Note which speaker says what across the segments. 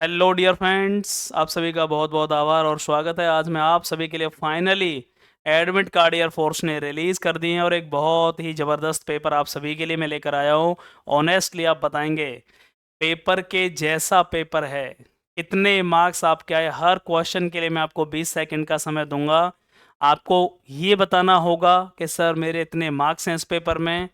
Speaker 1: Hello dear friends, आप सभी का बहुत बहुत आभार और स्वागत है। आज मैं आप सभी के लिए finally admit card air force ने रिलीज़ कर दिए हैं और एक बहुत ही ज़बरदस्त पेपर आप सभी के लिए मैं लेकर आया हूँ। ऑनेस्टली आप बताएंगे पेपर के जैसा पेपर है। कितने मार्क्स आपके आए, हर क्वेश्चन के लिए मैं आपको 20 सेकंड का समय दूंगा। आपको ये बताना होगा कि सर मेरे इतने मार्क्स हैं इस पेपर में।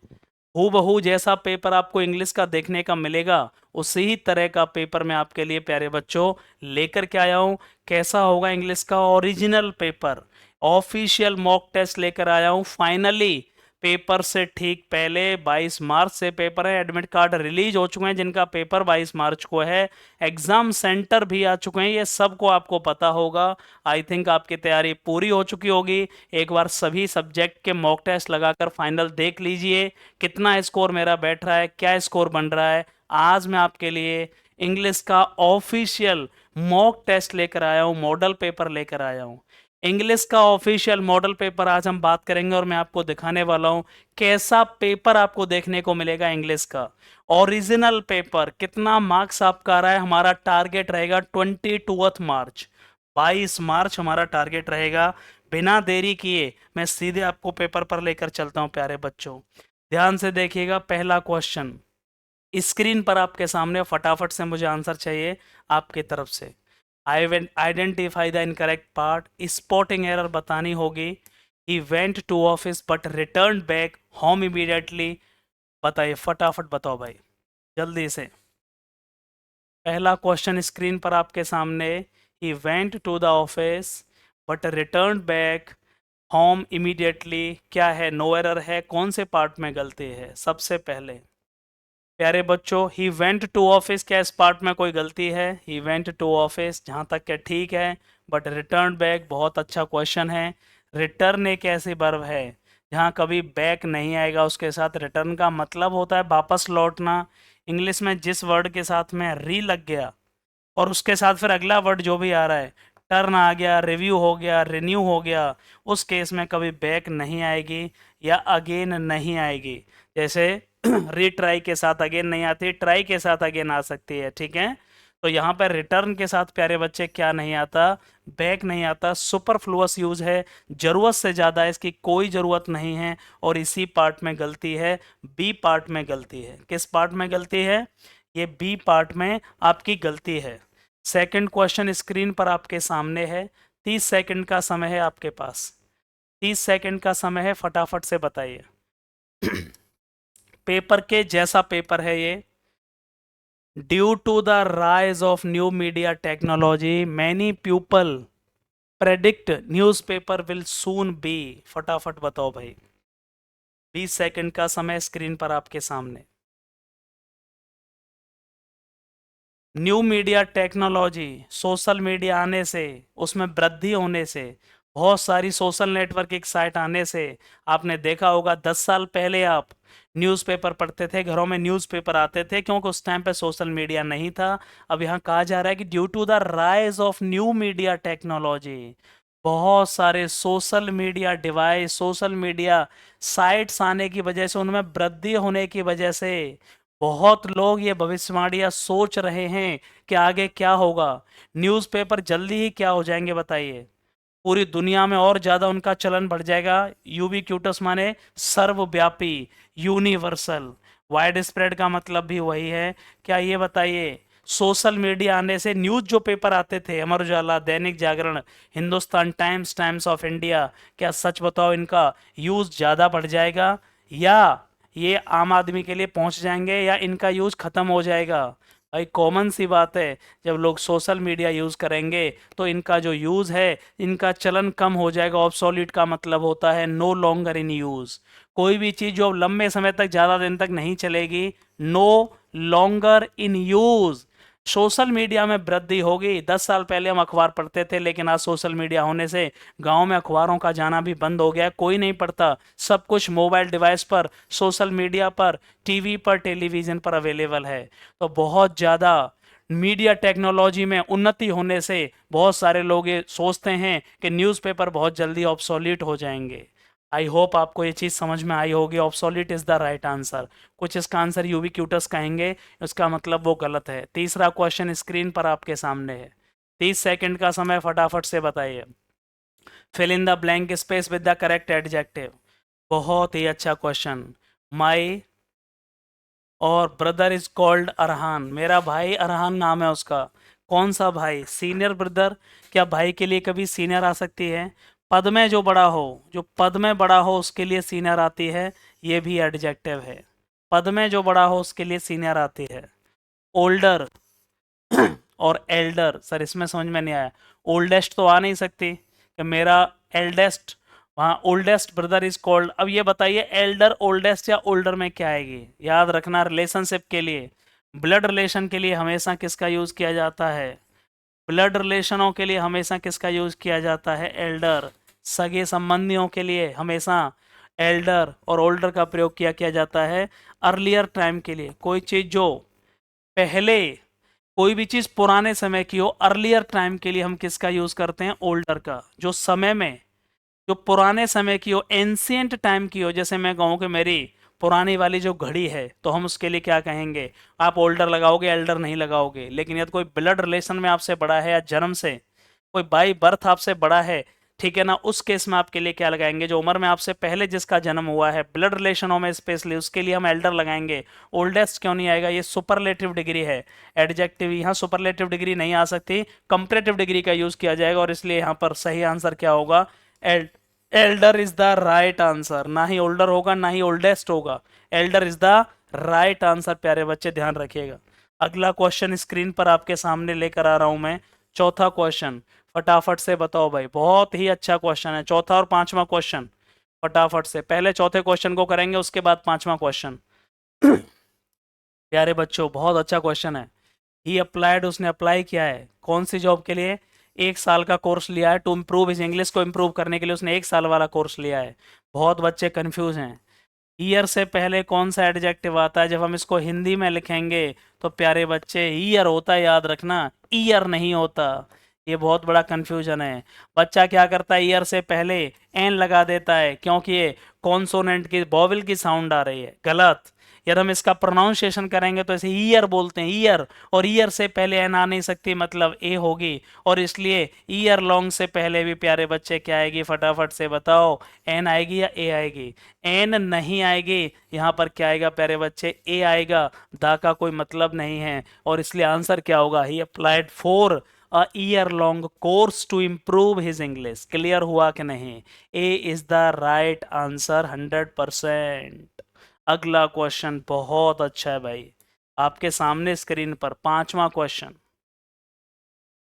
Speaker 1: हूबहू जैसा पेपर आपको इंग्लिश का देखने का मिलेगा, उसी ही तरह का पेपर मैं आपके लिए प्यारे बच्चों लेकर के आया हूँ। कैसा होगा इंग्लिश का original paper, official mock test लेकर आया हूँ फाइनली। पेपर से ठीक पहले 22 मार्च से पेपर है, एडमिट कार्ड रिलीज हो चुके हैं जिनका पेपर 22 मार्च को है। एग्जाम सेंटर भी आ चुके हैं, ये सबको आपको पता होगा। आई थिंक आपकी तैयारी पूरी हो चुकी होगी। एक बार सभी सब्जेक्ट के मॉक टेस्ट लगाकर फाइनल देख लीजिए कितना स्कोर मेरा बैठ रहा है, क्या स्कोर बन रहा है। आज मैं आपके लिए इंग्लिश का ऑफिशियल मॉक टेस्ट लेकर आया हूँ, मॉडल पेपर लेकर आया हूँ। इंग्लिश का ऑफिशियल मॉडल पेपर आज हम बात करेंगे और मैं आपको दिखाने वाला हूँ कैसा पेपर आपको देखने को मिलेगा इंग्लिश का ओरिजिनल पेपर। कितना मार्क्स आपका आ रहा है, हमारा टारगेट रहेगा 22 मार्च, 22 मार्च हमारा टारगेट रहेगा। बिना देरी किए मैं सीधे आपको पेपर पर लेकर चलता हूं प्यारे बच्चों। ध्यान से देखिएगा, पहला क्वेश्चन स्क्रीन पर आपके सामने, फटाफट से मुझे आंसर चाहिए आपकी तरफ से। I identify the incorrect part, spotting error बतानी होगी। He went to office but return back home immediately. बताइए, फटाफट बताओ भाई, जल्दी से। पहला क्वेश्चन स्क्रीन पर आपके सामने, he went to the office but return back home immediately, क्या है? नो एरर है। कौन से पार्ट में गलती है? सबसे पहले प्यारे बच्चों, ही वेंट टू ऑफिस, क्या इस पार्ट में कोई गलती है? ही वेंट टू ऑफिस जहाँ तक क्या ठीक है, बट रिटर्न बैक बहुत अच्छा क्वेश्चन है। रिटर्न एक ऐसी वर्ब है जहाँ कभी बैक नहीं आएगा, उसके साथ रिटर्न का मतलब होता है वापस लौटना। इंग्लिश में जिस वर्ड के साथ में री लग गया और उसके साथ फिर अगला वर्ड जो भी आ रहा है, टर्न आ गया, रिव्यू हो गया, रिन्यू हो गया, उस केस में कभी बैक नहीं आएगी या अगेन नहीं आएगी। जैसे रीट्राई के साथ अगेन नहीं आती, ट्राई के साथ अगेन आ सकती है, ठीक है। तो यहाँ पर रिटर्न के साथ प्यारे बच्चे क्या नहीं आता? बैक नहीं आता। सुपरफ्लुअस यूज है, जरूरत से ज़्यादा इसकी कोई ज़रूरत नहीं है और इसी पार्ट में गलती है, बी पार्ट में गलती है। किस पार्ट में गलती है? ये बी पार्ट में आपकी गलती है। सेकंड क्वेश्चन स्क्रीन पर आपके सामने है, 30 सेकंड का समय है आपके पास, 30 सेकंड का समय है, फटाफट से बताइए। पेपर के जैसा पेपर है ये। Due to the rise of new media technology many people predict newspaper will soon be. फटाफट बताओ भाई, 20 सेकंड का समय स्क्रीन पर आपके सामने। New media technology, social media आने से, उसमें वृद्धि होने से, बहुत सारी सोशल नेटवर्किंग साइट आने से, आपने देखा होगा 10 साल पहले आप न्यूज़पेपर पढ़ते थे, घरों में न्यूज़पेपर आते थे क्योंकि उस टाइम पे सोशल मीडिया नहीं था। अब यहाँ कहा जा रहा है कि due to the rise of new media technology, बहुत सारे social media device, social media sites आने की वजह से, उनमें वृद्धि होने की वजह से बहुत लोग ये भविष्यवाणियां सोच रहे हैं कि आगे क्या होगा, न्यूज़पेपर जल्दी ही क्या हो जाएंगे बताइए। पूरी दुनिया में और ज़्यादा उनका चलन बढ़ जाएगा। यूबिक्यूटस माने सर्वव्यापी, यूनिवर्सल। वाइड स्प्रेड का मतलब भी वही है। क्या ये बताइए, सोशल मीडिया आने से न्यूज़ जो पेपर आते थे, Amar Ujala, Dainik Jagran, Hindustan Times, Times of India, क्या सच बताओ इनका यूज़ ज़्यादा बढ़ जाएगा या ये आम आदमी के लिए पहुंच जाएंगे या इनका यूज़ ख़त्म हो जाएगा? भाई कॉमन सी बात है, जब लोग सोशल मीडिया यूज़ करेंगे तो इनका जो यूज़ है, इनका चलन कम हो जाएगा। ऑब्सोलीट का मतलब होता है नो लॉन्गर इन यूज़। कोई भी चीज़ जो लंबे समय तक, ज़्यादा दिन तक नहीं चलेगी, no longer in use. Social media में वृद्धि होगी। 10 साल पहले हम अखबार पढ़ते थे, लेकिन आज सोशल मीडिया होने से गांव में अखबारों का जाना भी बंद हो गया, कोई नहीं पढ़ता। सब कुछ मोबाइल डिवाइस पर, सोशल मीडिया पर, टीवी पर, टेलीविज़न पर अवेलेबल है। तो बहुत ज़्यादा मीडिया टेक्नोलॉजी में उन्नति होने से बहुत सारे लोग ये सोचते हैं कि न्यूज़पेपर बहुत जल्दी ऑब्सोलीट हो जाएंगे। आई होप आपको ये चीज़ समझ में आई होगी। Obsolete is the right answer. कुछ इसका आंसर यूबिक्यूटस कहेंगे, उसका मतलब वो गलत है। तीसरा क्वेश्चन स्क्रीन पर आपके सामने है। 30 सेकंड का समय, फटाफट से बताइए। Fill in the blank space with the correct adjective. बहुत ही अच्छा क्वेश्चन। माई और ब्रदर इज कॉल्ड अरहान, मेरा भाई अरहान नाम है उसका। कौन सा भाई? Senior brother. क्या भाई के लिए कभी सीनियर आ सकती है? पद में जो बड़ा हो, जो पद में बड़ा हो उसके लिए सीनियर आती है, ये भी एडजेक्टिव है। पद में जो बड़ा हो उसके लिए सीनियर आती है। ओल्डर और एल्डर, सर इसमें समझ में नहीं आया। ओल्डेस्ट तो आ नहीं सकती कि मेरा एल्डेस्ट, वहाँ ओल्डेस्ट ब्रदर इज कॉल्ड। अब ये बताइए एल्डर ओल्डेस्ट या ओल्डर में क्या आएगी? याद रखना, रिलेशनशिप के लिए, ब्लड रिलेशन के लिए हमेशा किसका यूज किया जाता है? ब्लड रिलेशनों के लिए हमेशा किसका यूज किया जाता है? एल्डर। सगे संबंधियों के लिए हमेशा एल्डर और ओल्डर का प्रयोग किया जाता है। अर्लियर टाइम के लिए, कोई चीज जो पहले, कोई भी चीज पुराने समय की हो, अर्लियर टाइम के लिए हम किसका यूज करते हैं? ओल्डर का। जो समय में, जो पुराने समय की हो, एंशियंट टाइम की हो, जैसे मैं कहूँ कि मेरी पुरानी वाली जो घड़ी है, तो हम उसके लिए क्या कहेंगे? आप ओल्डर लगाओगे, एल्डर नहीं लगाओगे। लेकिन यदि कोई ब्लड रिलेशन में आपसे बड़ा है या जन्म से, कोई बाई बर्थ आपसे बड़ा है, ठीक है ना, उस केस में आपके लिए क्या लगाएंगे? जो उम्र में आपसे पहले जिसका जन्म हुआ है, ब्लड रिलेशनों में स्पेशली, उसके लिए हम एल्डर लगाएंगे। ओल्डेस्ट क्यों नहीं आएगा? ये सुपरलेटिव डिग्री है। एडजेक्टिव यहाँ सुपरलेटिव डिग्री नहीं आ सकती, कंपैरेटिव डिग्री का यूज किया जाएगा, और इसलिए यहाँ पर सही आंसर क्या होगा? Elder is the right answer. ना ही ओल्डर होगा, ना ही ओल्डेस्ट होगा, Elder is the right answer. प्यारे बच्चे ध्यान रखिएगा। अगला क्वेश्चन स्क्रीन पर आपके सामने लेकर आ रहा हूं मैं। चौथा क्वेश्चन, फटाफट से बताओ भाई। बहुत ही अच्छा क्वेश्चन है, चौथा और पांचवा क्वेश्चन। फटाफट से पहले चौथे क्वेश्चन को करेंगे, उसके बाद पांचवा क्वेश्चन। प्यारे बच्चों, बहुत अच्छा क्वेश्चन है। ही अप्लाइड, उसने अप्लाई किया है कौन सी जॉब के लिए? 1 साल का कोर्स लिया है। टू इम्प्रूव इज इंग्लिश, को इम्प्रूव करने के लिए उसने 1 साल वाला कोर्स लिया है। बहुत बच्चे कंफ्यूज हैं। ईयर से पहले कौन सा एडजेक्टिव आता है? जब हम इसको हिंदी में लिखेंगे तो प्यारे बच्चे ईयर होता है, याद रखना, ईयर नहीं होता। ये बहुत बड़ा कंफ्यूजन है। बच्चा क्या करता है? ईयर से पहले एन लगा देता है, क्योंकि ये कॉन्सोनेंट की, वॉवेल की साउंड आ रही है। गलत। यदि हम इसका प्रोनाउंसिएशन करेंगे तो ऐसे ईयर बोलते हैं, ईयर, और ईयर से पहले एन आ नहीं सकती, मतलब ए होगी। और इसलिए ईयर लॉन्ग से पहले भी प्यारे बच्चे क्या आएगी? फटाफट से बताओ, एन आएगी या ए आएगी? एन नहीं आएगी। यहाँ पर क्या आएगा प्यारे बच्चे? ए आएगा। दा का कोई मतलब नहीं है, और इसलिए आंसर क्या होगा? He applied for a year long course to improve his English. Clear हुआ कि नहीं? A is the right answer 100%। अगला क्वेश्चन बहुत अच्छा है भाई, आपके सामने स्क्रीन पर पांचवा क्वेश्चन।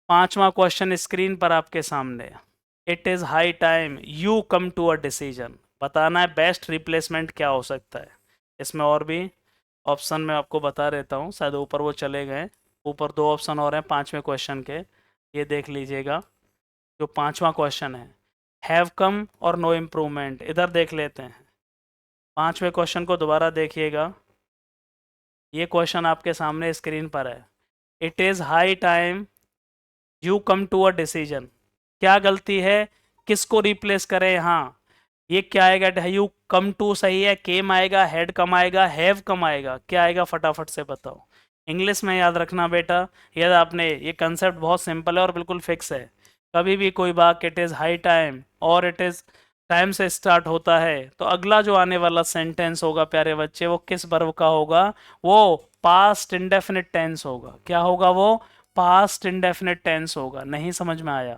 Speaker 1: पांचवा क्वेश्चन स्क्रीन पर आपके सामने। It is high time you come to a decision. बताना है बेस्ट रिप्लेसमेंट क्या हो सकता है। इसमें और भी ऑप्शन मैं आपको बता देता हूँ, शायद ऊपर वो चले गए। ऊपर 2 ऑप्शन और हैं पांचवें क्वेश्चन के, ये देख लीजिएगा। जो पांचवा क्वेश्चन है, हैव कम और नो इम्प्रूवमेंट, इधर देख लेते हैं। पांचवें क्वेश्चन को दोबारा देखिएगा। ये क्वेश्चन आपके सामने स्क्रीन पर है। It is high time you come to a decision. क्या गलती है? किसको रिप्लेस करें यहाँ? ये क्या आएगा? यू कम टू सही है, केम आएगा, हैड कम आएगा, हैव कम आएगा, क्या आएगा? फटाफट से बताओ। इंग्लिश में याद रखना बेटा, याद आपने, ये कंसेप्ट बहुत सिंपल है और बिल्कुल फिक्स है। कभी भी कोई वाक्य इट इज़ हाई टाइम और इट इज़ टाइम से स्टार्ट होता है, तो अगला जो आने वाला सेंटेंस होगा प्यारे बच्चे, वो किस वर्ब का होगा? वो पास्ट इंडेफिनिट टेंस होगा। क्या होगा वो? पास्ट इंडेफिनिट टेंस होगा। नहीं समझ में आया?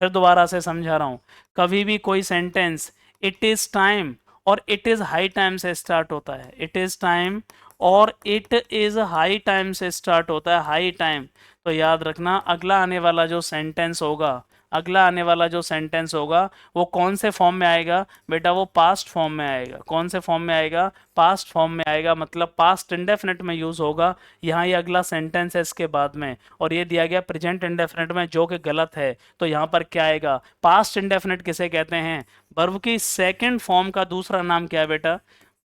Speaker 1: फिर दोबारा से समझा रहा हूँ। कभी भी कोई सेंटेंस इट इज़ टाइम और इट इज़ हाई टाइम से स्टार्ट होता है, इट इज़ टाइम और इट इज़ हाई टाइम से स्टार्ट होता है, हाई टाइम, तो याद रखना अगला आने वाला जो सेंटेंस होगा, अगला आने वाला जो सेंटेंस होगा वो कौन से फॉर्म में आएगा बेटा? वो पास्ट फॉर्म में आएगा। कौन से फॉर्म में आएगा? पास्ट फॉर्म में आएगा, मतलब पास्ट इंडेफिनिट में यूज़ होगा। यहाँ ये अगला सेंटेंस है इसके बाद में, और ये दिया गया प्रेजेंट इंडेफिनिट में, जो कि गलत है। तो यहाँ पर क्या आएगा? पास्ट इंडेफिनिट किसे कहते हैं? वर्ब की सेकंड फॉर्म का दूसरा नाम क्या है बेटा?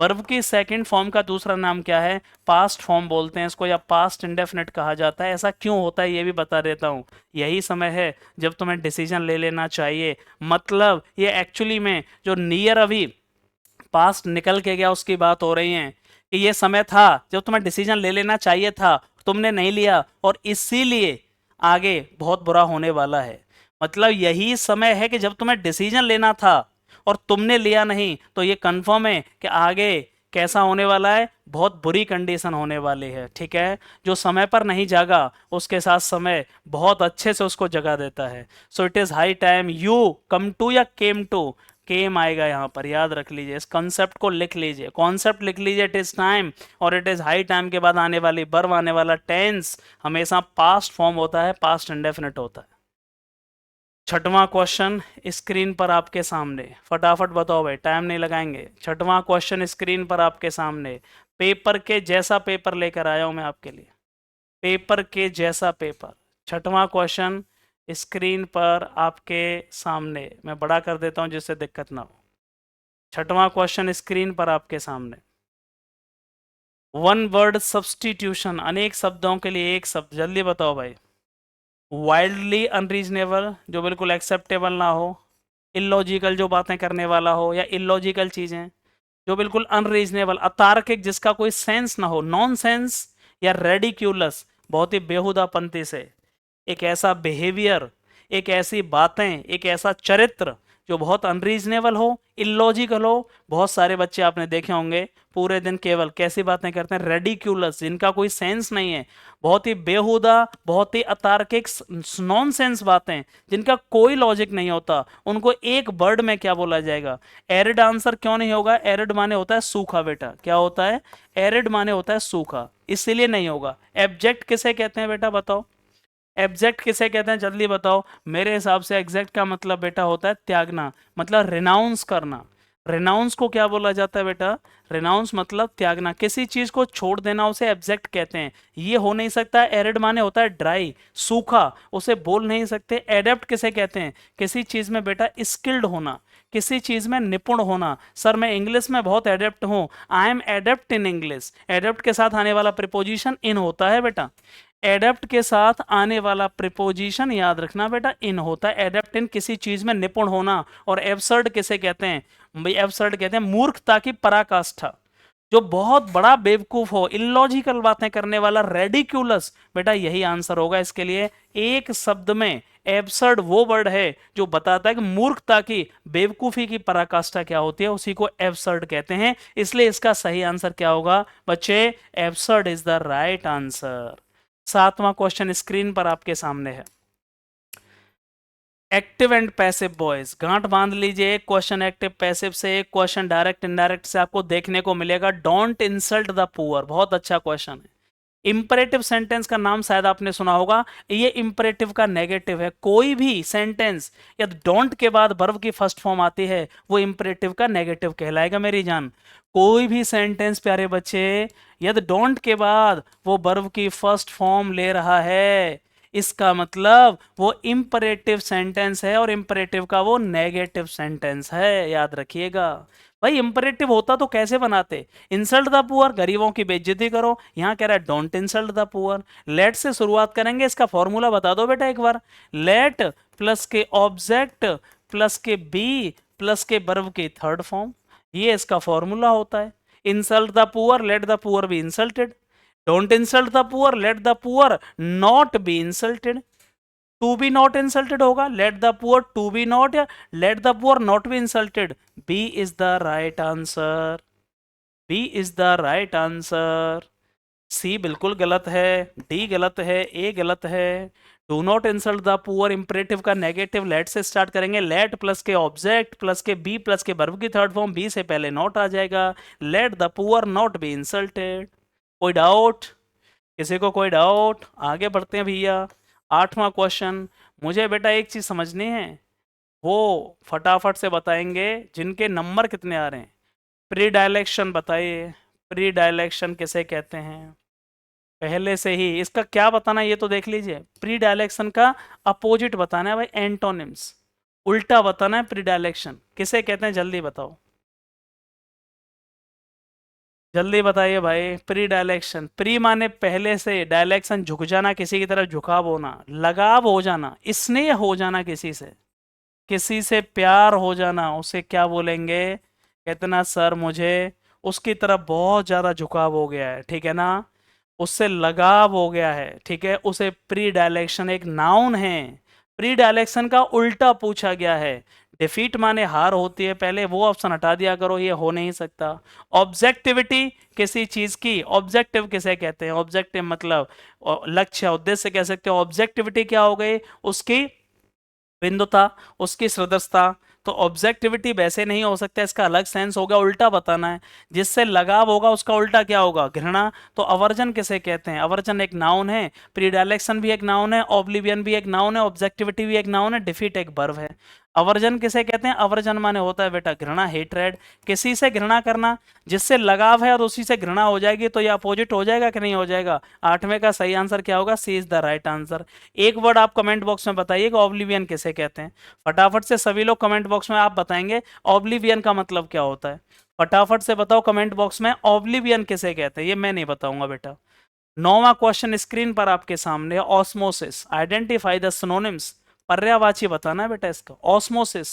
Speaker 1: वर्ब की सेकंड फॉर्म का दूसरा नाम क्या है? पास्ट फॉर्म बोलते हैं इसको, या पास्ट इंडेफिनिट कहा जाता है। ऐसा क्यों होता है ये भी बता देता हूँ। यही समय है जब तुम्हें डिसीजन ले लेना चाहिए। मतलब ये एक्चुअली में जो नियर अभी पास्ट निकल के गया उसकी बात हो रही है कि ये समय था जब तुम्हें डिसीजन ले लेना चाहिए था, तुमने नहीं लिया और इसीलिए आगे बहुत बुरा होने वाला है। मतलब यही समय है कि जब तुम्हें डिसीजन लेना था और तुमने लिया नहीं, तो ये कंफर्म है कि आगे कैसा होने वाला है, बहुत बुरी कंडीशन होने वाली है। ठीक है, जो समय पर नहीं जागा उसके साथ समय बहुत अच्छे से उसको जगा देता है। So it is high time you come to या केम टू, केम आएगा यहाँ पर, याद रख लीजिए, इस कॉन्सेप्ट को लिख लीजिए, कॉन्सेप्ट लिख लीजिए, इट इज टाइम और इट इज हाई टाइम के बाद आने वाली वर्ब, आने वाला टेंस हमेशा पास्ट फॉर्म होता है, पास्ट इंडेफिनिट होता है। छठवां क्वेश्चन स्क्रीन पर आपके सामने, फटाफट बताओ भाई, टाइम नहीं लगाएंगे। छठवां क्वेश्चन स्क्रीन पर आपके सामने, पेपर के जैसा पेपर लेकर आया हूं मैं आपके लिए, पेपर के जैसा पेपर। छठवां क्वेश्चन स्क्रीन पर आपके सामने, मैं बड़ा कर देता हूं जिससे दिक्कत ना हो। छठवां क्वेश्चन स्क्रीन पर आपके सामने, वन वर्ड सब्सटीट्यूशन, अनेक शब्दों के लिए एक शब्द, जल्दी बताओ भाई। वाइल्डली अनरीजनेबल, जो बिल्कुल एक्सेप्टेबल ना हो, इलॉजिकल, जो बातें करने वाला हो, या इलॉजिकल चीजें जो बिल्कुल अनरीजनेबल, अतार्किक, जिसका कोई सेंस ना हो, नॉन सेंस, या रेडिक्यूलस, बहुत ही बेहुदापंती से, एक ऐसा बिहेवियर, एक ऐसी बातें, एक ऐसा चरित्र जो बहुत अनरीजनेबल हो, इलॉजिकल हो। बहुत सारे बच्चे आपने देखे होंगे पूरे दिन केवल कैसी बातें करते हैं, रेडिक्यूलस, जिनका कोई सेंस नहीं है, बहुत ही बेहुदा, बहुत ही अतार्किक, नॉन सेंस बातें जिनका कोई लॉजिक नहीं होता, उनको एक वर्ड में क्या बोला जाएगा? एरिड आंसर क्यों नहीं होगा? एरिड माने होता है सूखा बेटा, क्या होता है? एरिड माने होता है सूखा, इसीलिए नहीं होगा। एब्जेक्ट किसे कहते हैं बेटा, बताओ? एब्जेक्ट किसे कहते हैं, जल्दी बताओ। मेरे हिसाब से एग्जैक्ट का मतलब बेटा होता है त्यागना, मतलब रिनाउंस करना। रिनाउंस को क्या बोला जाता है बेटा? रिनाउंस मतलब त्यागना, किसी चीज को छोड़ देना, उसे एब्जेक्ट कहते हैं। ये हो नहीं सकता। एरिड माने होता है ड्राई, सूखा, उसे बोल नहीं सकते। एडेप्ट किसे कहते हैं? किसी चीज में बेटा स्किल्ड होना, किसी चीज में निपुण होना। सर मैं इंग्लिश में बहुत एडेप्ट हूं, I am adept in English. Adept के साथ आने वाला प्रिपोजिशन इन होता है बेटा। एडेप्ट के साथ आने वाला प्रिपोजिशन याद रखना बेटा, इन होता है। एडेप्ट इन, किसी चीज में निपुण होना। और एब्सर्ड किसे कहते हैं भाई? एब्सर्ड कहते हैं मूर्खता की पराकाष्ठा, जो बहुत बड़ा बेवकूफ हो, इलॉजिकल बातें करने वाला, रेडिक्यूलस, बेटा यही आंसर होगा इसके लिए। एक शब्द में एब्सर्ड वो वर्ड है जो बताता है कि मूर्खता की, बेवकूफी की पराकाष्ठा क्या होती है, उसी को एब्सर्ड कहते हैं। इसलिए इसका सही आंसर क्या होगा बच्चे? Absurd is the right answer. सातवां क्वेश्चन स्क्रीन पर आपके सामने है, एक्टिव एंड पैसिव बॉयज, गांठ बांध लीजिए। एक क्वेश्चन एक्टिव पैसिव से, एक क्वेश्चन डायरेक्ट इनडायरेक्ट से आपको देखने को मिलेगा। डोंट इंसल्ट द पुअर, बहुत अच्छा क्वेश्चन है। इंपरेटिव सेंटेंस का नाम शायद आपने सुना होगा, ये इंपरेटिव का नेगेटिव है। कोई भी सेंटेंस यदि डोंट के बाद वर्ब की फर्स्ट फॉर्म आती है, वो इंपरेटिव का नेगेटिव कहलाएगा मेरी जान। कोई भी सेंटेंस प्यारे बच्चे यदि डोंट के बाद वो वर्ब की फर्स्ट फॉर्म ले रहा है, इसका मतलब वो इंपरेटिव सेंटेंस है, और इंपरेटिव का वो नेगेटिव सेंटेंस है, याद रखिएगा। भाई इंपरेटिव होता तो कैसे बनाते? इंसल्ट द पुअर, गरीबों की बेइज्जती करो। यहां कह रहा है don't insult the poor. Let से शुरुआत करेंगे, इसका फॉर्मूला बता दो बेटा एक बार। लेट प्लस के ऑब्जेक्ट प्लस के बी प्लस के वर्ब की थर्ड फॉर्म, ये इसका फॉर्मूला होता है। Insult the poor, let the poor be insulted. Don't insult the poor, let the poor not be insulted. To be not insulted होगा, let the poor to be not, या let the poor not be insulted. B is the right answer, B is the right answer. C बिल्कुल गलत है, D गलत है, A गलत है। Do not insult the poor imperative का negative let से स्टार्ट करेंगे। लेट प्लस के ऑब्जेक्ट प्लस के बी प्लस के वर्ब की थर्ड फॉर्म, बी से पहले नॉट आ जाएगा। Let the poor not be insulted. कोई डाउट? किसी को कोई डाउट? आगे बढ़ते हैं भैया। आठवां क्वेश्चन, मुझे बेटा एक चीज समझनी है, वो फटाफट से बताएंगे जिनके नंबर कितने आ रहे हैं। प्री डायलेक्शन बताइए, प्री डायलेक्शन किसे कहते हैं? पहले से ही इसका क्या बताना है ये तो देख लीजिए। प्री डायलेक्शन का अपोजिट बताना है भाई, एंटोनिम्स, उल्टा बताना है। प्री डायलेक्शन किसे कहते हैं, जल्दी बताओ, जल्दी बताइए भाई। प्री डायलेक्शन, प्री माने पहले से, डायलेक्शन झुक जाना, किसी की तरफ झुकाव होना, लगाव हो जाना, स्नेह हो जाना, किसी से, किसी से प्यार हो जाना, उसे क्या बोलेंगे? कहते ना सर मुझे उसकी तरफ बहुत ज़्यादा झुकाव हो गया है, ठीक है ना, उससे लगाव हो गया है, ठीक है, उसे प्री डायलेक्शन एक नाउन है, प्री डायलेक्शन का उल्टा पूछा गया है, डिफीट माने हार होती है, पहले वो ऑप्शन हटा दिया करो, ये हो नहीं सकता। ऑब्जेक्टिविटी किसी चीज की, ऑब्जेक्टिव किसे कहते हैं, ऑब्जेक्टिव मतलब लक्ष्य उद्देश्य कह सकते हो, ऑब्जेक्टिविटी क्या हो गई, उसकी बिंदुता, उसकी सदस्यता। तो ऑब्जेक्टिविटी वैसे नहीं हो सकता, इसका अलग सेंस होगा, उल्टा बताना है, जिससे लगाव होगा उसका उल्टा क्या होगा, घृणा। तो अवर्जन किसे कहते हैं, अवर्जन एक नाउन है, प्रीडायलेक्शन भी एक नाउन है, ऑब्लिवियन भी एक नाउन है, ऑब्जेक्टिविटी भी एक नाउन है, डिफीट एक वर्ब है। अवर्जन किसे कहते हैं, अवर्जन माने होता है बेटा घृणा, हेटरेड, किसी से घृणा करना, जिससे लगाव है और उसी से घृणा हो जाएगी, तो ये अपोजिट हो जाएगा कि नहीं हो जाएगा। आठवें का सही आंसर क्या होगा, सी इज द राइट आंसर। एक वर्ड आप कमेंट बॉक्स में बताइएगा ऑब्लिवियन किसे कहते हैं, फटाफट से सभी लोग कमेंट बॉक्स में आप बताएंगे ऑब्लिवियन का मतलब क्या होता है, फटाफट से बताओ कमेंट बॉक्स में ऑब्लिवियन किसे कहते हैं, ये मैं नहीं बताऊंगा बेटा। नौवां क्वेश्चन स्क्रीन पर आपके सामने, ऑस्मोसिस, आइडेंटिफाई द सिनोनिम्स, पर्यायवाची बताना है बेटा इसका, ऑस्मोसिस।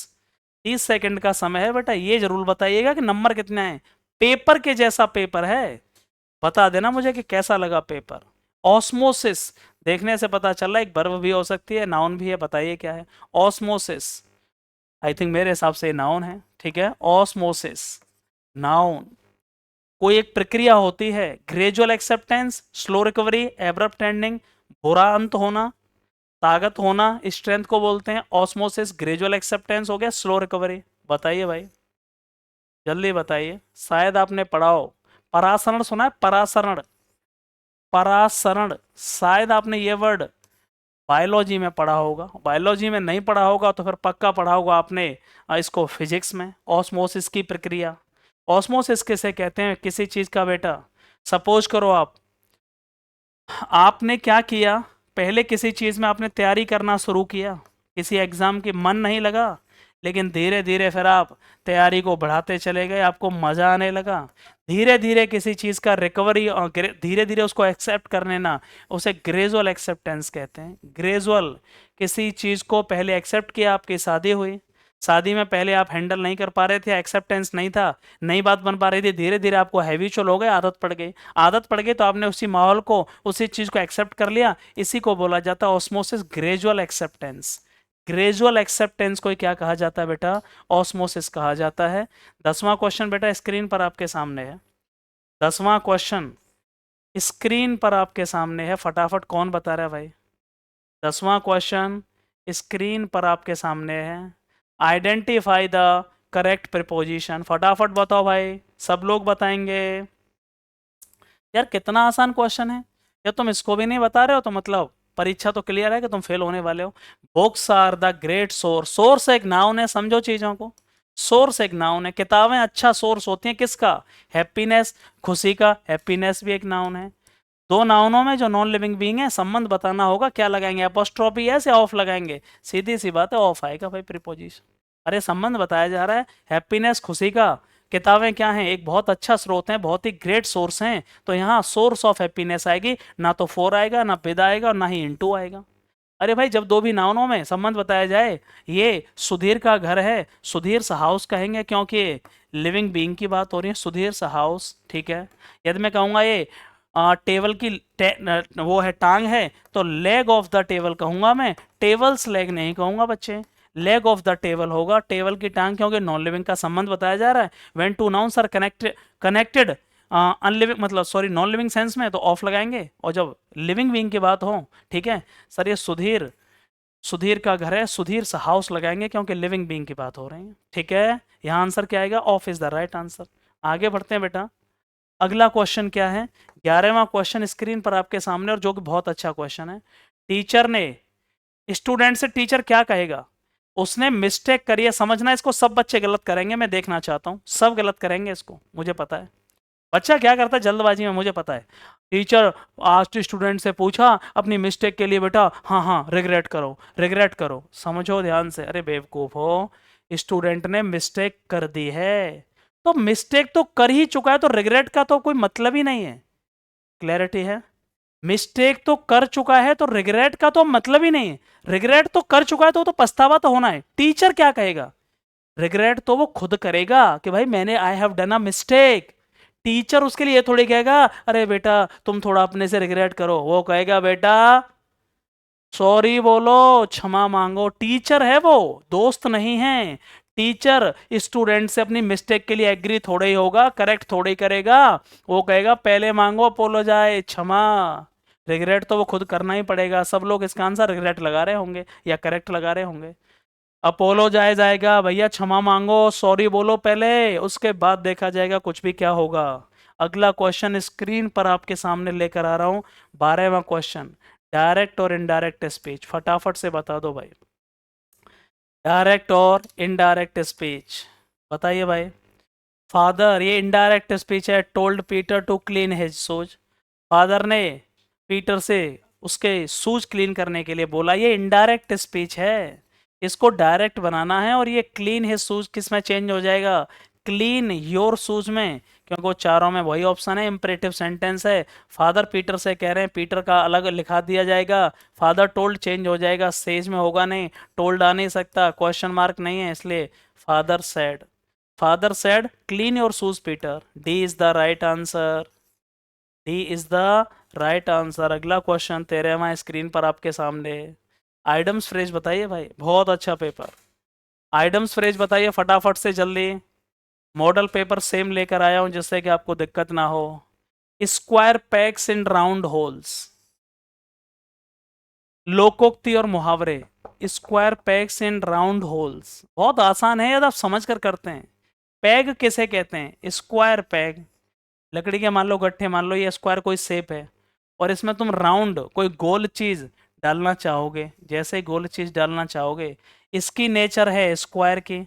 Speaker 1: 30 सेकंड का समय है बेटा, ये जरूर बताइएगा कि नंबर कितने हैं, पेपर के जैसा पेपर है, बता देना मुझे कि कैसा लगा पेपर। ऑस्मोसिस देखने से पता चल रहा है, एक वर्ब भी हो सकती है, नाउन भी है, बताइए क्या है ऑस्मोसिस। आई थिंक मेरे हिसाब से नाउन है, ठीक है, ऑस्मोसिस नाउन। कोई एक प्रक्रिया होती है, gradual acceptance, slow recovery, abrupt ending, बुरा अंत होना, ताकत होना, स्ट्रेंथ को बोलते हैं ऑस्मोसिस, ग्रेजुअल एक्सेप्टेंस हो गया, स्लो रिकवरी। बताइए भाई, जल्दी बताइए, शायद आपने पढ़ा हो, परासरण सुना है, परासरण, परासरण, शायद आपने ये वर्ड बायोलॉजी में पढ़ा होगा, बायोलॉजी में नहीं पढ़ा होगा तो फिर पक्का पढ़ा होगा आपने इसको फिजिक्स में, ऑस्मोसिस की प्रक्रिया। ऑस्मोसिस किसे कहते हैं, किसी चीज का बेटा, सपोज करो आपने क्या किया, पहले किसी चीज में आपने तैयारी करना शुरू किया, किसी एग्जाम की मन नहीं लगा, लेकिन धीरे धीरे फिर आप तैयारी को बढ़ाते चले गए, आपको मजा आने लगा, धीरे धीरे किसी चीज का रिकवरी और धीरे धीरे उसको एक्सेप्ट करने ना, उसे ग्रेजुअल एक्सेप्टेंस कहते हैं। ग्रेजुअल, किसी चीज को पहले एक्सेप्ट किया, आपकी शादी हुई, शादी में पहले आप हैंडल नहीं कर पा रहे थे, एक्सेप्टेंस नहीं था, नई बात बन पा रही थी, धीरे धीरे आपको हैबिचुअल हो गए, आदत पड़ गई, आदत पड़ गई तो आपने उसी माहौल को, उसी चीज को एक्सेप्ट कर लिया, इसी को बोला जाता है osmosis, gradual acceptance. Gradual acceptance को क्या कहा जाता है बेटा, ऑस्मोसिस कहा जाता है। 10वां क्वेश्चन बेटा स्क्रीन पर आपके सामने है, 10वां क्वेश्चन स्क्रीन पर आपके सामने है, फटाफट कौन बता रहा है भाई, 10वां क्वेश्चन स्क्रीन पर आपके सामने है, आइडेंटिफाई द करेक्ट प्रिपोजिशन, फटाफट बताओ भाई, सब लोग बताएंगे। यार कितना आसान क्वेश्चन है, या तुम इसको भी नहीं बता रहे हो तो मतलब परीक्षा तो क्लियर है कि तुम फेल होने वाले हो। Books are the great source, source एक नाउन है, समझो चीजों को, सोर्स एक नाउन है, किताबें अच्छा सोर्स होती हैं किसका, हैप्पीनेस, खुशी का, हैप्पीनेस भी एक नाउन है। दो नाउनों में जो नॉन लिविंग बीइंग है संबंध बताना होगा, क्या लगाएंगे, अपोस्ट्रोफी है या ऑफ लगाएंगे, सीधी सी बात है ऑफ आएगा भाई प्रीपोजिशन। अरे संबंध बताया जा रहा है, हैप्पीनेस, खुशी का, किताबें क्या हैं, एक बहुत अच्छा स्रोत है, बहुत ही ग्रेट सोर्स हैं, तो यहाँ सोर्स ऑफ हैप्पीनेस आएगी, ना तो फोर आएगा, ना विद आएगा, और ना ही इनटू आएगा। अरे भाई जब दो भी नाउनों में संबंध बताया जाए, ये सुधीर का घर है, सुधीर सा हाउस कहेंगे, क्योंकि लिविंग बीइंग की बात हो रही है, सुधीर सा हाउस, ठीक है। यदि मैं कहूँगा ये टेबल की वो है, टांग है, तो लेग ऑफ द टेबल कहूंगा मैं, टेबल्स लेग नहीं कहूंगा बच्चे, लेग ऑफ द टेबल होगा, टेबल की टांग, क्योंकि नॉन लिविंग का संबंध बताया जा रहा है। When two nouns are connected unliving मतलब सॉरी नॉन लिविंग सेंस में तो ऑफ लगाएंगे, और जब लिविंग बीइंग की बात हो, ठीक है सर ये सुधीर, सुधीर का घर है, सुधीर सा हाउस लगाएंगे, क्योंकि लिविंग बीइंग की बात हो रही है, ठीक है। यहाँ आंसर क्या आएगा, of is the right answer. आगे बढ़ते हैं बेटा, अगला क्वेश्चन क्या है, 11वां क्वेश्चन स्क्रीन पर आपके सामने, और जो कि बहुत अच्छा क्वेश्चन है। टीचर ने, स्टूडेंट से टीचर क्या कहेगा, उसने मिस्टेक करी है, समझना इसको, सब बच्चे गलत करेंगे, मैं देखना चाहता हूं, सब गलत करेंगे इसको, मुझे पता है। बच्चा क्या करता है जल्दबाजी में, मुझे पता है। टीचर आज स्टूडेंट से पूछा अपनी मिस्टेक के लिए, बेटा हाँ हाँ रिग्रेट करो, रिग्रेट करो, समझो ध्यान से, अरे बेवकूफ हो, स्टूडेंट ने मिस्टेक कर दी है, तो मिस्टेक तो कर ही चुका है, तो रिग्रेट का तो कोई मतलब ही नहीं है, क्लैरिटी है, मिस्टेक तो कर चुका है तो रिग्रेट का तो मतलब ही नहीं है, रिग्रेट तो कर चुका है तो पछतावा तो होना है। टीचर क्या कहेगा, रिग्रेट तो वो खुद करेगा कि भाई मैंने I have done a mistake. Teacher उसके लिए थोड़ी कहेगा अरे बेटा तुम थोड़ा अपने से रिग्रेट करो, वो कहेगा बेटा सॉरी बोलो, क्षमा मांगो। टीचर है वो, दोस्त नहीं है। टीचर स्टूडेंट से अपनी मिस्टेक के लिए एग्री थोड़े ही होगा, करेक्ट थोड़े ही करेगा। वो कहेगा पहले मांगो अपोलोजाइज, क्षमा। रिग्रेट तो वो खुद करना ही पड़ेगा। सब लोग इसका आंसर रिग्रेट लगा रहे होंगे या करेक्ट लगा रहे होंगे। अपोलोजाइज आएगा, भैया क्षमा मांगो, सॉरी बोलो पहले, उसके बाद देखा जाएगा कुछ भी क्या होगा। अगला क्वेश्चन स्क्रीन पर आपके सामने लेकर आ रहा हूं, 12वां क्वेश्चन। डायरेक्ट और इनडायरेक्ट स्पीच, फटाफट से बता दो भाई। डायरेक्ट और इनडायरेक्ट स्पीच बताइए भाई। फादर, ये इनडायरेक्ट स्पीच है। Told Peter to clean his shoes. Father ने पीटर से उसके शूज क्लीन करने के लिए बोला, ये इनडायरेक्ट स्पीच है। इसको डायरेक्ट बनाना है और ये क्लीन हिज शूज किस में चेंज हो जाएगा? क्लीन योर शूज में, क्योंकि वो चारों में वही ऑप्शन है, इंपरेटिव सेंटेंस है। फादर पीटर से कह रहे हैं, पीटर का अलग लिखा दिया जाएगा। फादर टोल्ड चेंज हो जाएगा, सेज में होगा नहीं, टोल्ड आ नहीं सकता, क्वेश्चन मार्क नहीं है, इसलिए father said. Father said clean your shoes Peter. D is the right answer. D is the right answer. अगला क्वेश्चन 13वां स्क्रीन पर आपके सामने। आइडम्स फ्रेज बताइए भाई, बहुत अच्छा पेपर। आइडम्स फ्रेज बताइए फटाफट से जल्दी। मॉडल पेपर सेम लेकर आया हूं जिससे कि आपको दिक्कत ना हो। Square PACS in round holes. लोकोक्ति और मुहावरे। Square PACS in round holes बहुत आसान है यदि आप समझ कर करते हैं। पैग किसे कहते हैं? Square peg. लकड़ी के मान लो गट्ठे, मान लो ये स्क्वायर कोई शेप है और इसमें तुम राउंड कोई गोल चीज डालना चाहोगे। जैसे ही गोल चीज डालना चाहोगे, इसकी नेचर है स्क्वायर की,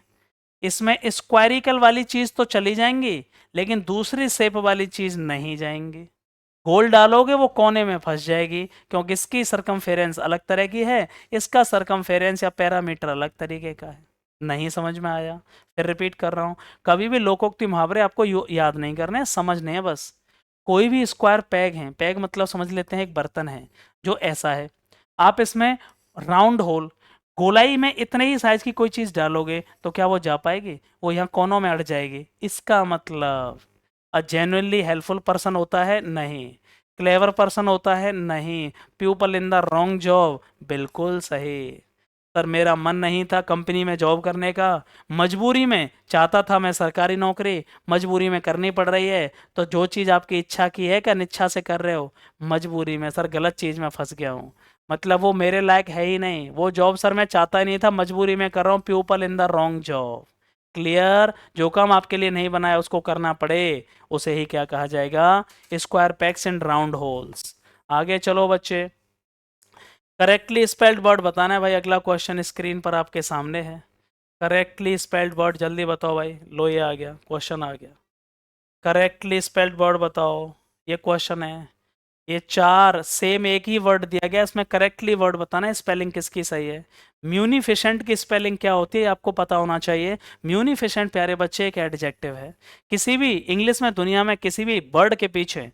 Speaker 1: इसमें स्क्वायरिकल वाली चीज तो चली जाएंगी लेकिन दूसरी शेप वाली चीज नहीं जाएंगी। गोल डालोगे वो कोने में फंस जाएगी क्योंकि इसकी सरकमफेरेंस अलग तरह की है, इसका सरकमफेरेंस या पैरामीटर अलग तरीके का है। नहीं समझ में आया? फिर रिपीट कर रहा हूं, कभी भी लोकोक्ति मुहावरे आपको याद नहीं करने हैं, समझने हैं बस। कोई भी स्क्वायर पैग है, पैग मतलब समझ लेते हैं एक बर्तन है जो ऐसा है, आप इसमें राउंड होल, गोलाई में इतने ही साइज की कोई चीज डालोगे तो क्या वो जा पाएगी? वो यहाँ कोनों में अड़ जाएगी। इसका मतलब अ जेन्युइनली हेल्पफुल पर्सन होता है? नहीं। क्लेवर पर्सन होता है? नहीं। People in the wrong job, बिल्कुल सही। सर मेरा मन नहीं था कंपनी में जॉब करने का, मजबूरी में चाहता था मैं सरकारी नौकरी, मजबूरी में करनी पड़ रही है। तो जो चीज़ आपकी इच्छा की है क्या अनिच्छा से कर रहे हो? मजबूरी में सर, गलत चीज़ में फंस गया हूँ। मतलब वो मेरे लायक है ही नहीं, वो जॉब सर मैं चाहता ही नहीं था, मजबूरी में कर रहा हूँ। People in the wrong job. Clear? जो काम आपके लिए नहीं बनाया उसको करना पड़े, उसे ही क्या कहा जाएगा? Square packs and round holes. आगे चलो बच्चे, करेक्टली स्पेल्ड वर्ड बताना है भाई। अगला क्वेश्चन स्क्रीन पर आपके सामने है। करेक्टली स्पेल्ड वर्ड जल्दी बताओ भाई। लो ये आ गया, क्वेश्चन आ गया। करेक्टली स्पेल्ड वर्ड बताओ, ये क्वेश्चन है। ये चार सेम एक ही वर्ड दिया गया, इसमें करेक्टली वर्ड बताना है, स्पेलिंग किसकी सही है। म्यूनिफिशेंट की स्पेलिंग क्या होती है आपको पता होना चाहिए। म्यूनिफिशेंट प्यारे बच्चे एक एडजेक्टिव है। किसी भी इंग्लिश में दुनिया में किसी भी वर्ड के पीछे,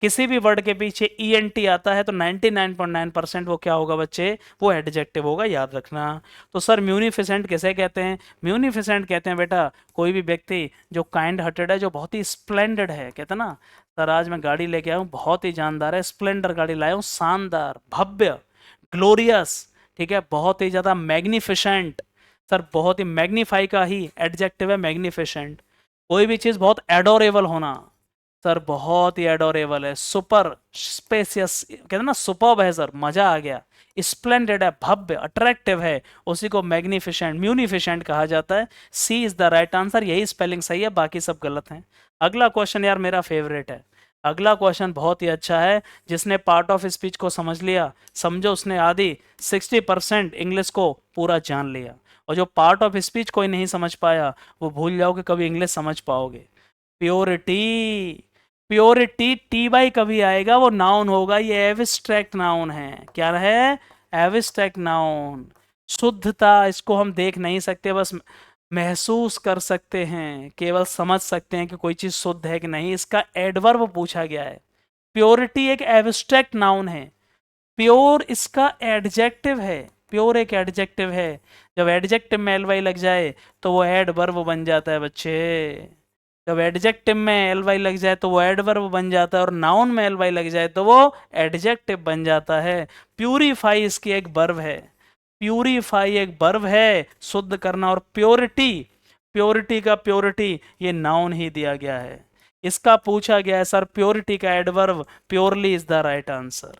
Speaker 1: किसी भी वर्ड के पीछे ईएनटी आता है तो 99.9% वो क्या होगा बच्चे? वो एडजेक्टिव होगा, याद रखना। तो सर म्यूनिफिसेंट किसे कहते हैं? म्यूनिफिसेंट कहते हैं बेटा कोई भी व्यक्ति जो काइंड हार्टेड है, जो बहुत ही स्प्लेंडेड है। कहते हैं ना सर आज मैं गाड़ी लेके आया हूँ बहुत ही जानदार है, स्प्लेंडर गाड़ी लाया हूँ, शानदार, भव्य, ग्लोरियस, ठीक है, बहुत ही ज़्यादा मैग्निफिसेंट। सर बहुत ही मैग्नीफाई का ही एडजेक्टिव है मैग्निफिसेंट। कोई भी चीज़ बहुत एडोरेबल होना, सर बहुत ही एडोरेबल है, सुपर स्पेसियस, कहते हैं ना सुपर्ब है सर, मजा आ गया। स्प्लेंडेड है, भव्य, अट्रैक्टिव है, उसी को मैग्निफिसेंट म्यूनिफिसेंट कहा जाता है। सी इज द राइट आंसर, यही स्पेलिंग सही है, बाकी सब गलत हैं। अगला क्वेश्चन यार मेरा फेवरेट है। अगला क्वेश्चन बहुत ही अच्छा है। जिसने पार्ट ऑफ स्पीच को समझ लिया, समझो उसने आधी 60% इंग्लिश को पूरा जान लिया। और जो पार्ट ऑफ स्पीच कोई नहीं समझ पाया वो भूल जाओ कि कभी इंग्लिश समझ पाओगे। प्योरिटी। प्योरिटी टी बाई कभी आएगा वो नाउन होगा, ये एब्स्ट्रैक्ट नाउन है। क्या है? Abstract noun. शुद्धता, इसको हम देख नहीं सकते, बस महसूस कर सकते हैं, केवल समझ सकते हैं कि कोई चीज़ शुद्ध है कि नहीं। इसका एडवर्ब पूछा गया है। प्योरिटी एक एब्स्ट्रैक्ट नाउन है, प्योर इसका एडजेक्टिव है। प्योर एक एडजेक्टिव है। जब एडजेक्टिव में एल वाई लग जाए तो वो एडवर्ब बन जाता है बच्चे। जब एडजेक्टिव में एल वाई लग जाए तो वो एडवर्ब बन जाता है, और नाउन में एल वाई लग जाए तो वो एडजेक्टिव बन जाता है। प्यूरीफाई इसकी एक वर्ब है। प्यूरीफाई एक वर्ब है, शुद्ध करना। और प्योरिटी, प्योरिटी का प्योरिटी ये नाउन ही दिया गया है। इसका पूछा गया है सर प्योरिटी का adverb purely is the right answer.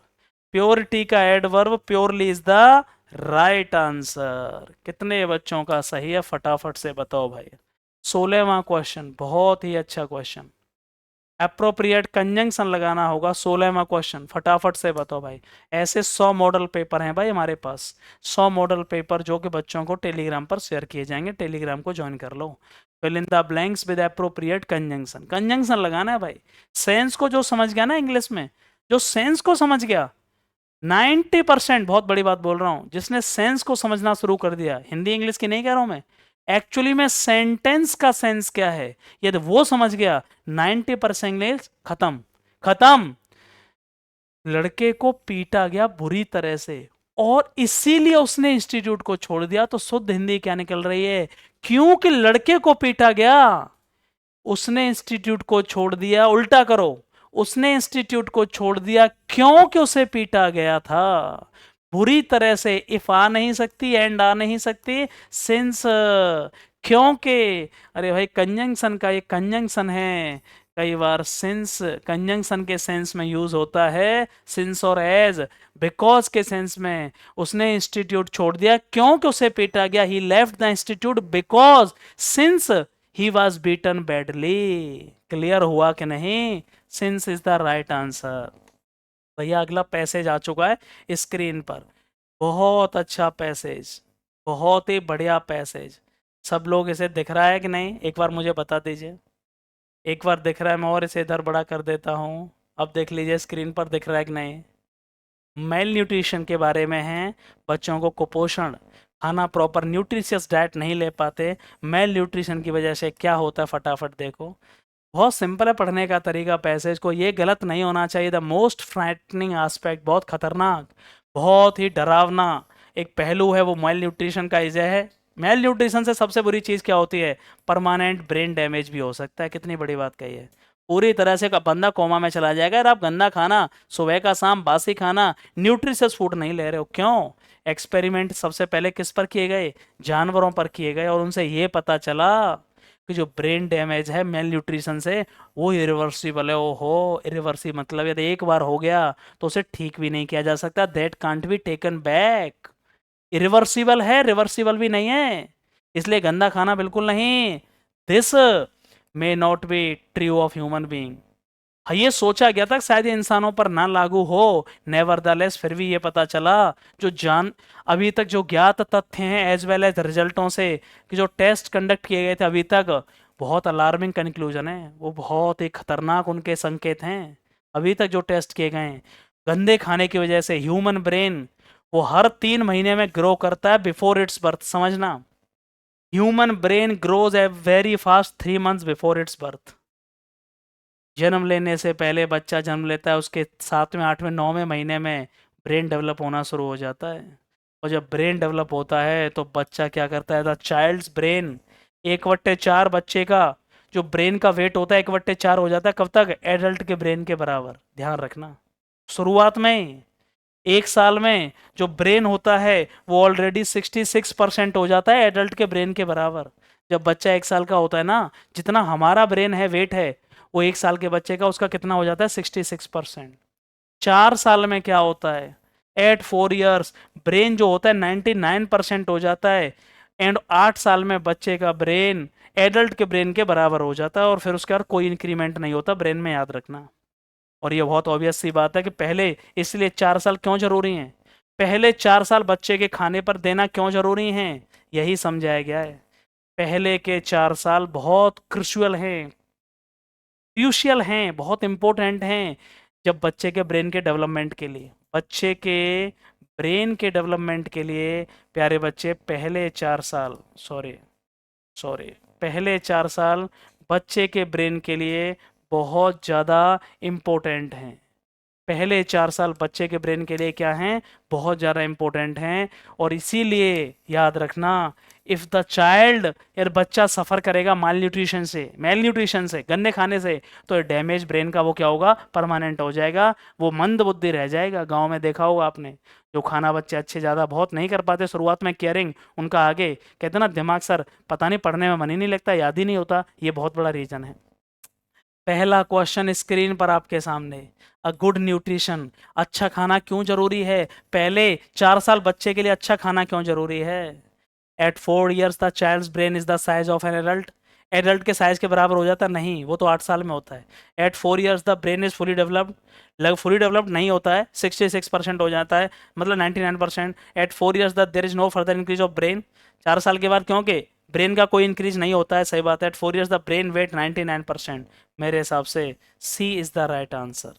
Speaker 1: Purity का adverb purely is the right answer. कितने बच्चों का सही है फटाफट से बताओ भाई। 16वां क्वेश्चन, बहुत ही अच्छा क्वेश्चन। अप्रोप्रिएट कंजंक्शन लगाना होगा। 16वां क्वेश्चन फटाफट से बताओ भाई। ऐसे 100 मॉडल पेपर हैं भाई हमारे पास, 100 मॉडल पेपर जो कि बच्चों को टेलीग्राम पर शेयर किए जाएंगे। टेलीग्राम को ज्वाइन कर लो। Fill in the blanks with appropriate conjunction. Conjunction लगाना है भाई। सेंस को जो समझ गया ना इंग्लिश में, जो सेंस को समझ गया 90%, बहुत बड़ी बात बोल रहा हूं, जिसने सेंस को समझना शुरू कर दिया, हिंदी इंग्लिश की नहीं कह रहा हूं मैं, एक्चुअली में सेंटेंस का सेंस क्या है यदि वो समझ गया 90% इंग्लिश खत्म। खत्म। लड़के को पीटा गया बुरी तरह से और इसीलिए उसने इंस्टीट्यूट को छोड़ दिया। तो शुद्ध हिंदी क्या निकल रही है? क्योंकि लड़के को पीटा गया उसने इंस्टीट्यूट को छोड़ दिया। उल्टा करो, उसने इंस्टीट्यूट को छोड़ दिया क्योंकि उसे पीटा गया था बुरी तरह से। इफ आ नहीं सकती, एंड आ नहीं सकती, सिंस, क्योंकि। अरे भाई कंजंक्शन का ये कंजंक्शन है। कई बार सिंस कंजंक्शन के सेंस में यूज होता है, सिंस और एज। बिकॉज के सेंस में उसने इंस्टीट्यूट छोड़ दिया क्योंकि उसे पीटा गया। He left the institute because since he was beaten badly. Clear हुआ कि नहीं? Since is the right answer. भैया अगला पैसेज आ चुका है स्क्रीन पर। बहुत अच्छा पैसेज, बहुत ही बढ़िया पैसेज। सब लोग इसे दिख रहा है कि नहीं एक बार मुझे बता दीजिए। एक बार दिख रहा है, मैं और इसे इधर बड़ा कर देता हूँ। अब देख लीजिए स्क्रीन पर दिख रहा है कि नहीं। मेल न्यूट्रिशन के बारे में है। बच्चों को कुपोषण, खाना प्रॉपर न्यूट्रिशियस डाइट नहीं ले पाते, मेल न्यूट्रिशन की वजह से क्या होता है फटाफट देखो। बहुत सिंपल है पढ़ने का तरीका पैसेज को, ये गलत नहीं होना चाहिए। द मोस्ट फ्राइटनिंग एस्पेक्ट, बहुत खतरनाक, बहुत ही डरावना एक पहलू है वो मेल न्यूट्रिशन का इजे है। मेल न्यूट्रिशन से सबसे बुरी चीज़ क्या होती है? परमानेंट ब्रेन डैमेज भी हो सकता है। कितनी बड़ी बात कही है। पूरी तरह से बंदा कोमा में चला जाएगा अगर आप गंदा खाना, सुबह का शाम बासी खाना, न्यूट्रिशियस फूड नहीं ले रहे हो। क्यों? एक्सपेरिमेंट सबसे पहले किस पर किए गए? जानवरों पर किए गए, और उनसे ये पता चला कि जो ब्रेन डैमेज है मेल न्यूट्रिशन से वो इरिवर्सिबल है। ओहो, इरिवर्सिबल मतलब यदि एक बार हो गया तो उसे ठीक भी नहीं किया जा सकता। That can't be taken back. Irreversible है, रिवर्सिबल भी नहीं है। इसलिए गंदा खाना बिल्कुल नहीं। This may not be true of human being. ये सोचा गया था कि शायद ये इंसानों पर ना लागू हो, नेवरदलेस फिर भी ये पता चला जो जान अभी तक जो ज्ञात तथ्य हैं एज वेल एज रिजल्टों से कि जो टेस्ट कंडक्ट किए गए थे अभी तक, बहुत अलार्मिंग कंक्लूजन है। वो बहुत ही खतरनाक उनके संकेत हैं अभी तक जो टेस्ट किए गए हैं। गंदे खाने की वजह से ह्यूमन ब्रेन वो हर 3 महीने में ग्रो करता है बिफोर इट्स बर्थ। समझना, human brain grows a very fast 3 months before it's birth. जन्म लेने से पहले बच्चा जन्म लेता है, उसके 7वें 8वें 9वें महीने में ब्रेन डेवलप होना शुरू हो जाता है। और जब ब्रेन डेवलप होता है तो बच्चा क्या करता है? द चाइल्ड्स ब्रेन 1/4 बच्चे का जो ब्रेन का वेट होता है 1/4 हो जाता है। कब तक? एडल्ट के ब्रेन के बराबर। ध्यान रखना, शुरुआत में 1 साल में जो ब्रेन होता है वो ऑलरेडी 66% हो जाता है एडल्ट के ब्रेन के बराबर। जब बच्चा 1 साल का होता है ना, जितना हमारा ब्रेन है वेट है, वो 1 साल के बच्चे का उसका कितना हो जाता है? 66%। 4 साल में क्या होता है? एट 4 ईयर्स ब्रेन जो होता है 99% हो जाता है। एंड 8 साल में बच्चे का ब्रेन एडल्ट के ब्रेन के बराबर हो जाता है, और फिर उसके बाद कोई इंक्रीमेंट नहीं होता ब्रेन में, याद रखना। और ये बहुत ऑब्वियस सी बात है कि पहले, इसलिए 4 साल क्यों जरूरी हैं? पहले 4 साल बच्चे के खाने पर देना क्यों जरूरी हैं? यही समझाया गया है। पहले के 4 साल बहुत क्रुशियल हैं, क्रूशियल हैं, बहुत इंपॉर्टेंट हैं जब बच्चे के ब्रेन के डेवलपमेंट के लिए। बच्चे के ब्रेन के डेवलपमेंट के लिए प्यारे बच्चे पहले 4 साल, सॉरी सॉरी, पहले 4 साल बच्चे के ब्रेन के लिए बहुत ज़्यादा इम्पोर्टेंट हैं। पहले 4 साल बच्चे के ब्रेन के लिए क्या हैं, बहुत ज़्यादा इंपॉर्टेंट हैं। और इसीलिए याद रखना, इफ़ द चाइल्ड, यार बच्चा सफ़र करेगा मेल न्यूट्रिशन से, गन्ने खाने से, तो डैमेज ब्रेन का वो क्या होगा, परमानेंट हो जाएगा, वो मंद बुद्धि रह जाएगा। गांव में देखा होगा आपने, जो खाना बच्चे अच्छे ज़्यादा बहुत नहीं कर पाते शुरुआत में, केयरिंग उनका आगे कहते ना दिमाग सर पता नहीं, पढ़ने में मन ही नहीं लगता, याद ही नहीं होता, ये बहुत बड़ा रीज़न है। पहला क्वेश्चन स्क्रीन पर आपके सामने, अ गुड न्यूट्रिशन, अच्छा खाना क्यों जरूरी है, पहले 4 साल बच्चे के लिए अच्छा खाना क्यों जरूरी है। At 4 years the child's brain is the size of an adult, adult के साइज के बराबर हो जाता नहीं, वो तो 8 साल में होता है। At 4 years the brain is fully developed, fully developed नहीं होता है, 66% हो जाता है, मतलब 99%। At 4 years the there is no further increase of brain, 4 साल के बाद, क्योंकि ब्रेन का कोई इंक्रीज नहीं होता है, सही बात है। At 4 years the brain weight 99%, मेरे हिसाब से C is the right answer,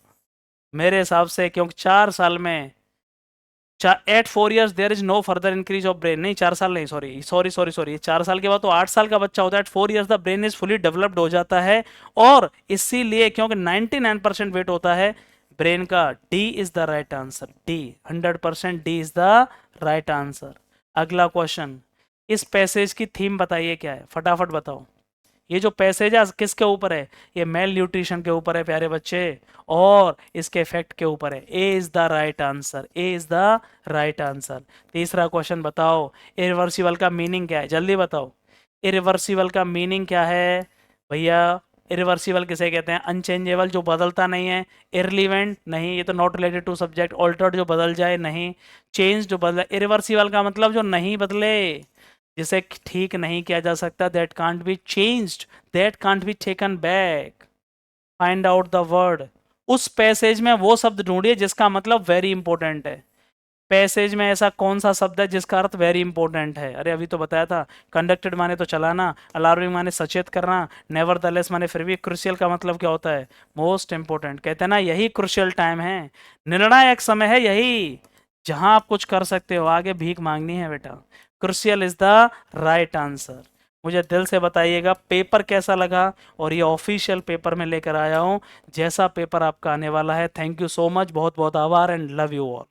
Speaker 1: मेरे हिसाब से, क्योंकि 4 साल में, at 4 years there is no further increase of brain, नहीं 4 साल नहीं, सॉरी 4 साल के बाद तो 8 साल का बच्चा होता है। At 4 years the brain is fully developed हो जाता है, और इसीलिए क्योंकि 99% वेट होता है ब्रेन का, D is the right answer, D 100% D is the right answer. अगला क्वेश्चन, इस पैसेज की थीम बताइए क्या है, फटाफट बताओ। ये जो पैसेज है किसके ऊपर है, ये मेल न्यूट्रिशन के ऊपर है प्यारे बच्चे, और इसके इफेक्ट के ऊपर है। A is the right answer, A is the right answer. तीसरा क्वेश्चन बताओ, इरिवर्सिबल का मीनिंग क्या है, जल्दी बताओ। इरिवर्सिबल का मीनिंग क्या है भैया, इरिवर्सिबल किसे कहते हैं, अनचेंजेबल जो बदलता नहीं है, इरलीवेंट नहीं, ये तो not related to subject, altered जो बदल जाए नहीं, चेंज जो बदले, इरिवर्सिबल का मतलब जो नहीं बदले, जिसे ठीक नहीं किया जा सकता, that can't be changed, that can't be taken back. Find out the word, उस पैसेज में वो शब्द ढूंढिए जिसका मतलब वेरी इंपॉर्टेंट है। पैसेज में ऐसा कौन सा शब्द है जिसका अर्थ वेरी इंपॉर्टेंट है, अरे अभी तो बताया था, कंडक्टेड माने तो चलाना, अलार्मिंग माने सचेत करना, नेवरदलेस माने फिर भी, क्रुशियल का मतलब क्या होता है, मोस्ट इंपॉर्टेंट। कहते हैं ना यही क्रुशियल टाइम है, निर्णायक समय है यही, जहां आप कुछ कर सकते हो, आगे भीख मांगनी है बेटा। Crucial is the right answer. मुझे दिल से बताइएगा पेपर कैसा लगा, और ये ऑफिशियल पेपर में लेकर आया हूँ, जैसा पेपर आपका आने वाला है। थैंक यू सो मच, बहुत बहुत आभार, एंड लव यू ऑल।